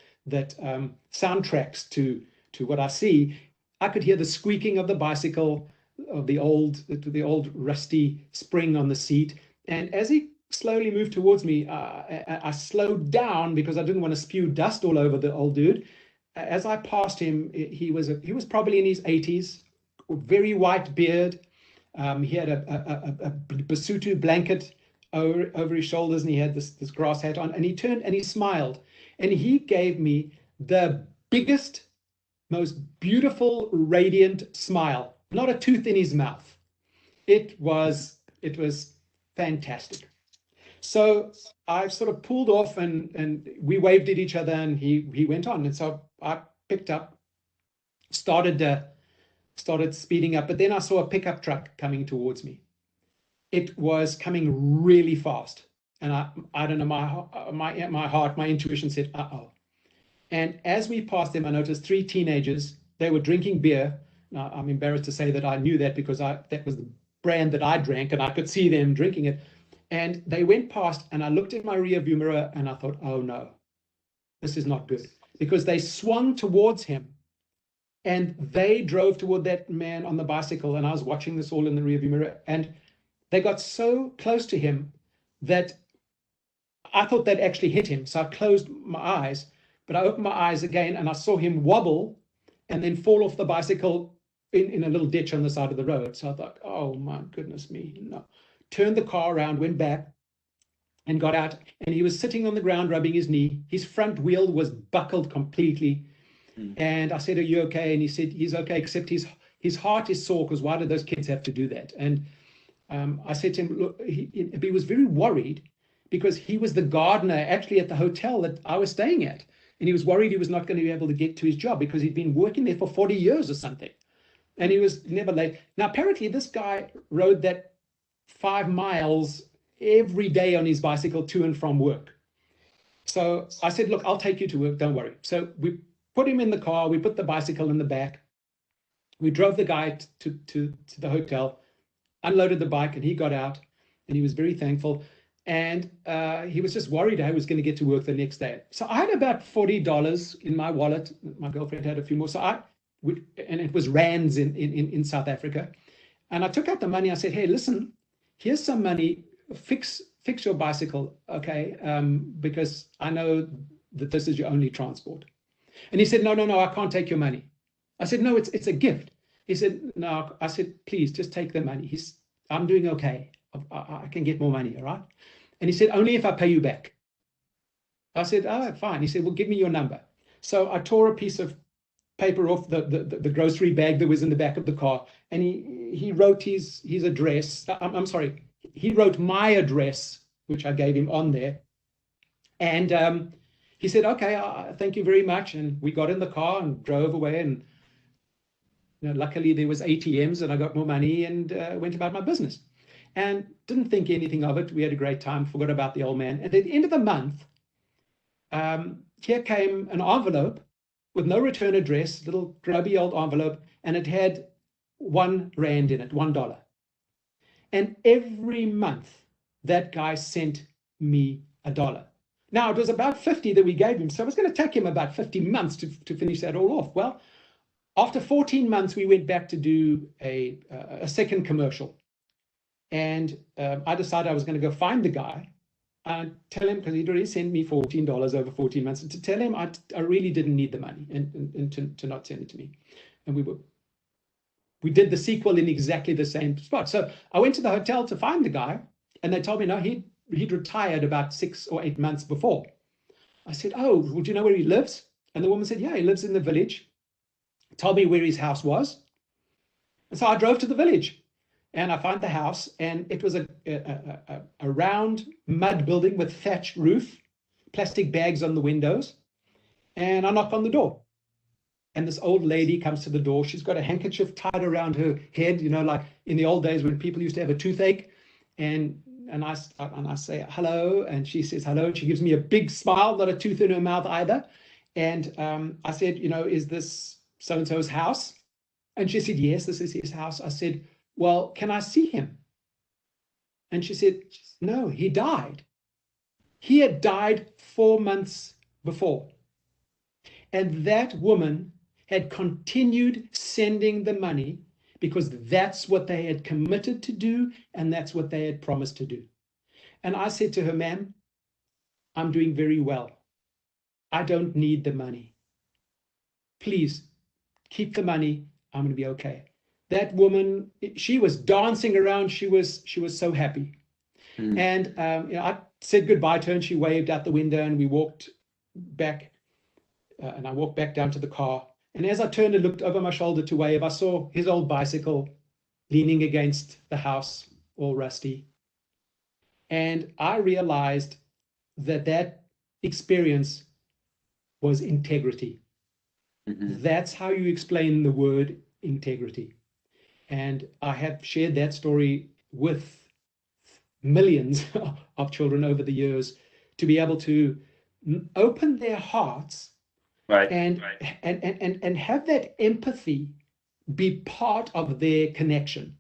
soundtracks to what I see, I could hear the squeaking of the bicycle, of the old rusty spring on the seat. And as he slowly moved towards me, I slowed down because I didn't want to spew dust all over the old dude. As I passed him, he was probably in his 80s, very white beard. He had a Basutu blanket over his shoulders, and he had this grass hat on, and he turned and he smiled, and he gave me the biggest, most beautiful, radiant smile, not a tooth in his mouth. It was fantastic. So I sort of pulled off, and we waved at each other, and he went on. And so I picked up, started speeding up, but then I saw a pickup truck coming towards me. It was coming really fast, and I don't know, my intuition said, uh-oh. And as we passed them, I noticed 3 teenagers. They were drinking beer. Now, I'm embarrassed to say that I knew that, because that was the brand that I drank, and I could see them drinking it. And they went past, and I looked in my rearview mirror, and I thought, oh no, this is not good, because they swung towards him. And they drove toward that man on the bicycle, and I was watching this all in the rearview mirror. And they got so close to him that I thought they'd actually hit him. So I closed my eyes, but I opened my eyes again, and I saw him wobble and then fall off the bicycle in a little ditch on the side of the road. So I thought, oh my goodness me, no. Turned the car around, went back, and got out. And he was sitting on the ground, rubbing his knee. His front wheel was buckled completely. And I said, are you okay? And he said, he's okay, except his heart is sore, because why did those kids have to do that? And I said to him, look, he was very worried, because he was the gardener actually at the hotel that I was staying at. And he was worried he was not going to be able to get to his job, because he'd been working there for 40 years or something. And he was never late. Now, apparently this guy rode that 5 miles every day on his bicycle to and from work. So I said, look, I'll take you to work, don't worry. So we put him in the car, we put the bicycle in the back, we drove the guy to the hotel, unloaded the bike, and he got out, and he was very thankful. And he was just worried I was going to get to work the next day. So I had about $40 in my wallet. My girlfriend had a few more. So and it was rands in South Africa. And I took out the money. I said, hey, listen, here's some money. Fix your bicycle, okay? Because I know that this is your only transport. And he said, no, I can't take your money. I said, no, it's a gift. He said, no. I said, please, just take the money. I'm doing okay. I can get more money, all right? And he said, only if I pay you back. I said, oh, fine. He said, well, give me your number. So I tore a piece of paper off the grocery bag that was in the back of the car, and he wrote his address. I'm sorry, he wrote my address, which I gave him on there. And he said, okay, thank you very much. And we got in the car and drove away. And luckily there was ATMs, and I got more money, and went about my business. And didn't think anything of it. We had a great time, forgot about the old man. And at the end of the month, here came an envelope with no return address, little grubby old envelope, and it had 1 rand in it, $1. And every month, that guy sent me $1. Now, it was about 50 that we gave him, so it was going to take him about 50 months to finish that all off. Well, after 14 months, we went back to do a second commercial. And I decided I was going to go find the guy and tell him, because he'd already sent me $14 over 14 months, and to tell him I really didn't need the money and to not send it to me. And we did the sequel in exactly the same spot. So I went to the hotel to find the guy, and they told me, no, he'd retired about 6 or 8 months before. I said, oh, would you know where he lives? And the woman said, yeah, he lives in the village. Told me where his house was. And so I drove to the village, and I found the house, and it was a round mud building with thatched roof, plastic bags on the windows. And I knock on the door. And this old lady comes to the door. She's got a handkerchief tied around her head, like in the old days when people used to have a toothache. And I say, hello. And she says, hello. And she gives me a big smile, not a tooth in her mouth either. And I said, is this so-and-so's house? And she said, yes, this is his house. I said, well, can I see him? And she said, no, he died. He had died 4 months before. And that woman had continued sending the money because that's what they had committed to do, and that's what they had promised to do. And I said to her, ma'am, I'm doing very well. I don't need the money. Please keep the money. I'm going to be okay. That woman, she was dancing around. She was so happy. And I said goodbye to her, and she waved out the window, and we walked back. And I walked back down to the car. And as I turned and looked over my shoulder to wave, I saw his old bicycle leaning against the house, all rusty. And I realized that experience was integrity. Mm-hmm. That's how you explain the word integrity. And I have shared that story with millions of children over the years to be able to open their hearts. Right. And have that empathy be part of their connection.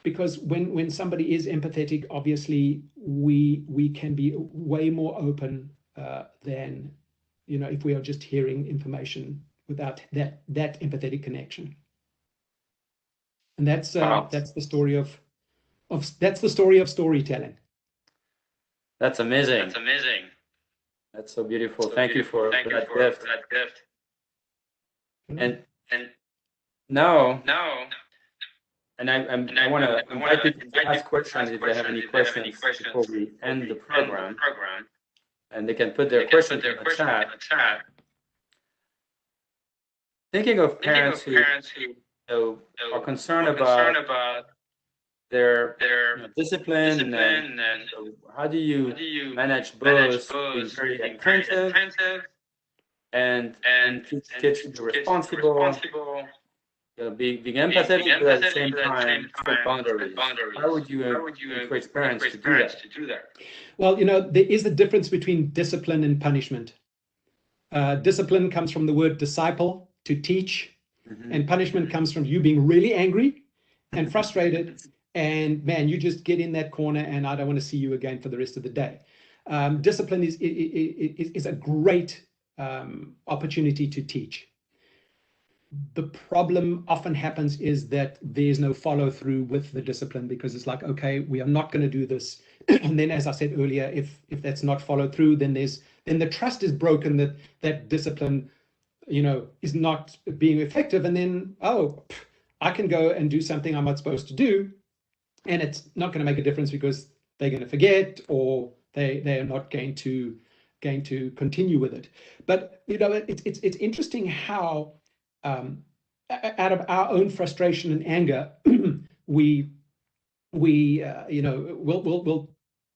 Because when somebody is empathetic, obviously we can be way more open than if we are just hearing information without that empathetic connection. And that's the story of storytelling. That's amazing. That's so beautiful. Thank you for that gift. And now, I want to invite you to ask questions if they have any questions before we end the program. And they can put their questions in the chat. Thinking of parents who are concerned about their discipline and how do you manage both being very attentive and teach kids to be responsible, being empathetic, but at the same time set boundaries. How would you encourage parents to do that? Well, there is a difference between discipline and punishment. Discipline comes from the word disciple, to teach, and punishment comes from you being really angry and frustrated. And man, you just get in that corner, and I don't want to see you again for the rest of the day. Discipline is a great opportunity to teach. The problem often happens is that there's no follow through with the discipline, because it's like, okay, we are not going to do this. And then, as I said earlier, if that's not followed through, then the trust is broken that discipline, is not being effective. And then, I can go and do something I'm not supposed to do, and it's not going to make a difference because they're going to forget, or they are not going to continue with it. But it's interesting how out of our own frustration and anger, we'll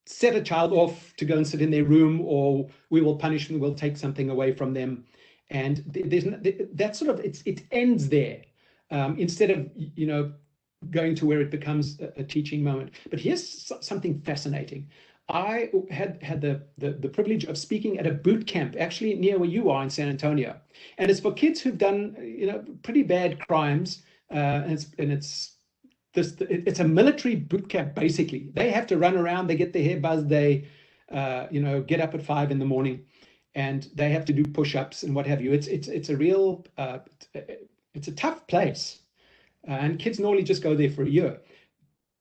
set a child off to go and sit in their room, or we will punish them, we'll take something away from them, and there's that sort of it ends there, instead of going to where it becomes a teaching moment. But here's something fascinating. I had the privilege of speaking at a boot camp, actually near where you are in San Antonio, and it's for kids who've done pretty bad crimes, and it's a military boot camp. Basically, they have to run around, they get their hair buzzed, they get up at 5 in the morning, and they have to do push-ups and what have you. It's a real it's a tough place, and kids normally just go there for a year.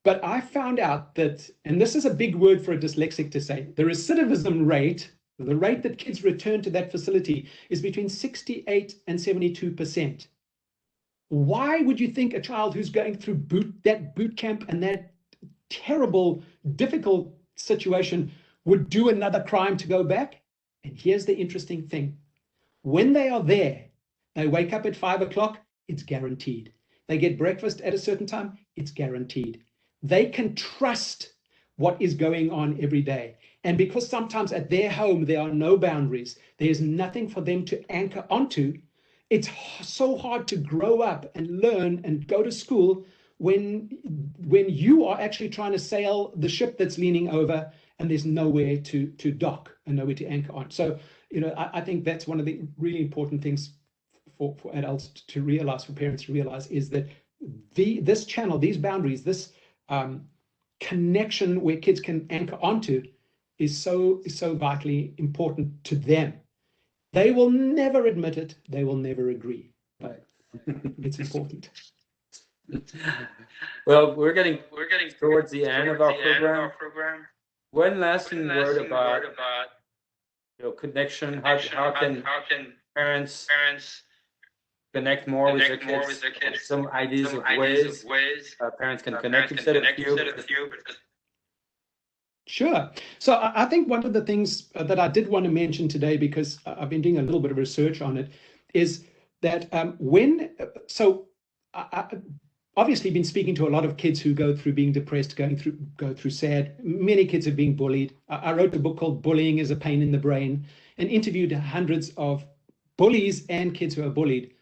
But I found out that, and this is a big word for a dyslexic to say, the recidivism rate, the rate that kids return to that facility, is between 68 and 72%. Why would you think a child who's going through that boot camp and that terrible, difficult situation would do another crime to go back? And here's the interesting thing. When they are there, they wake up at 5 o'clock, it's guaranteed. They get breakfast at a certain time, it's guaranteed. They can trust what is going on every day. And because sometimes at their home there are no boundaries, there's nothing for them to anchor onto, it's so hard to grow up and learn and go to school when you are actually trying to sail the ship that's leaning over and there's nowhere to dock and nowhere to anchor on. So, I think that's one of the really important things for adults to realize, for parents to realize, is that this channel, these boundaries, this connection where kids can anchor onto is so vitally important to them. They will never admit it. They will never agree, but it's important. Well, we're getting towards the end of our program. One lasting word about connection. How can parents connect more with their kids? Some ideas of ways parents can connect. You said a few. Sure. So I think one of the things that I did want to mention today, because I've been doing a little bit of research on it, is that I obviously been speaking to a lot of kids who go through being depressed, go through sad. Many kids are being bullied. I wrote a book called Bullying is a Pain in the Brain, and interviewed hundreds of bullies and kids who are bullied,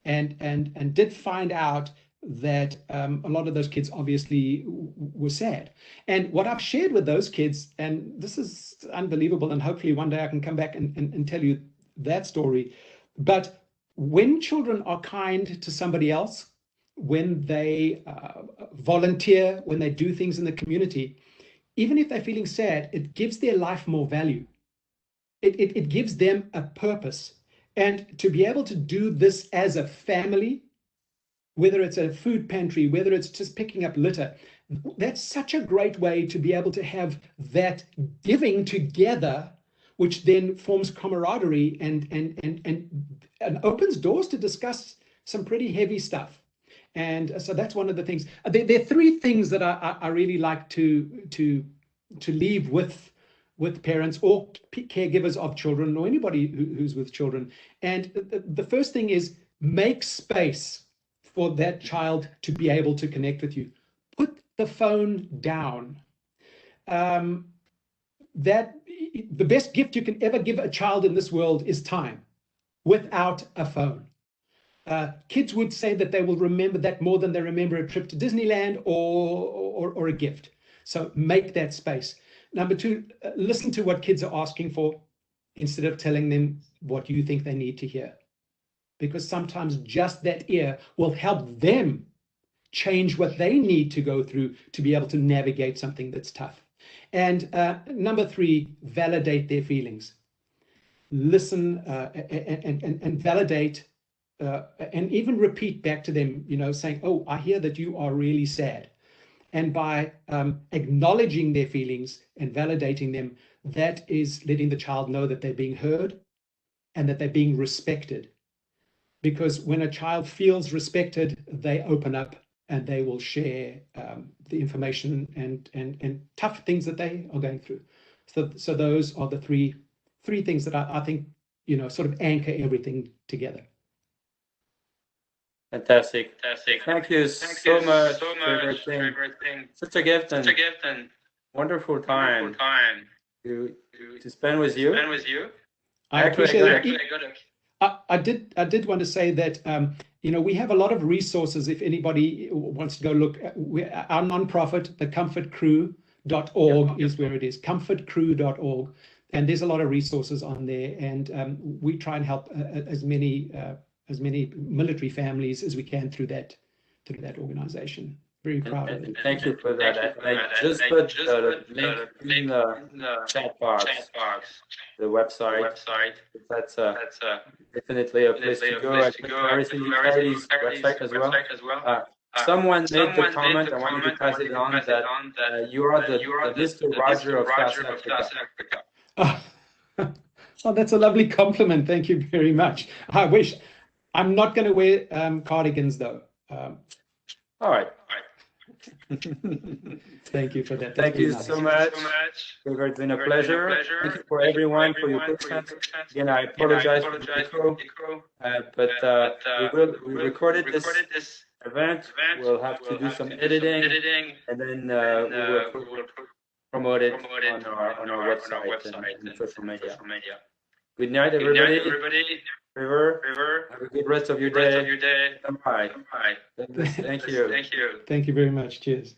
and did find out that a lot of those kids obviously were sad. And what I've shared with those kids, and this is unbelievable, and hopefully one day I can come back and tell you that story, but when children are kind to somebody else, when they volunteer, when they do things in the community, even if they're feeling sad, it gives their life more value. It gives them a purpose. And to be able to do this as a family, whether it's a food pantry, whether it's just picking up litter, that's such a great way to be able to have that giving together, which then forms camaraderie and opens doors to discuss some pretty heavy stuff. And so that's one of the things. There are three things that I really like to leave with parents or caregivers of children, or anybody who's with children. And the first thing is, make space for that child to be able to connect with you. Put the phone down. That the best gift you can ever give a child in this world is time without a phone. Kids would say that they will remember that more than they remember a trip to Disneyland or a gift. So make that space. Number two, listen to what kids are asking for instead of telling them what you think they need to hear. Because sometimes just that ear will help them change what they need to go through to be able to navigate something that's tough. And number three, validate their feelings. Listen and validate and even repeat back to them, saying, oh, I hear that you are really sad. And by acknowledging their feelings and validating them, that is letting the child know that they're being heard and that they're being respected. Because when a child feels respected, they open up and they will share the information and tough things that they are going through. So those are the three things that I think, sort of anchor everything together. Fantastic. Thank you so much, Trevor. Such a gift and wonderful time to spend with you. I appreciate it. I did want to say that we have a lot of resources. If anybody wants to go look, our nonprofit, the comfortcrew.org is where it is, comfortcrew.org, and there's a lot of resources on there, and we try and help as many military families as we can through that organization. Very proud of And it. thank you for that. I just put the link in the chat box, the website. That's definitely a place to go. I put Clarity's website as well. Someone made the comment, I wanted to pass it on, that you are the Mr. Roger of South Africa. Oh, that's a lovely compliment. Thank you very much. I wish. I'm not going to wear cardigans, though. All right. Thank you for that. Thank you so much. It's been a pleasure. Thank you for everyone for your patience. Again, I apologize for the echo, but we recorded this event. We'll have to do some editing, and then we will promote it on our website and social media. Good night, everybody. Trevor, have a good rest of your day. Bye. Thank you. Thank you very much. Cheers.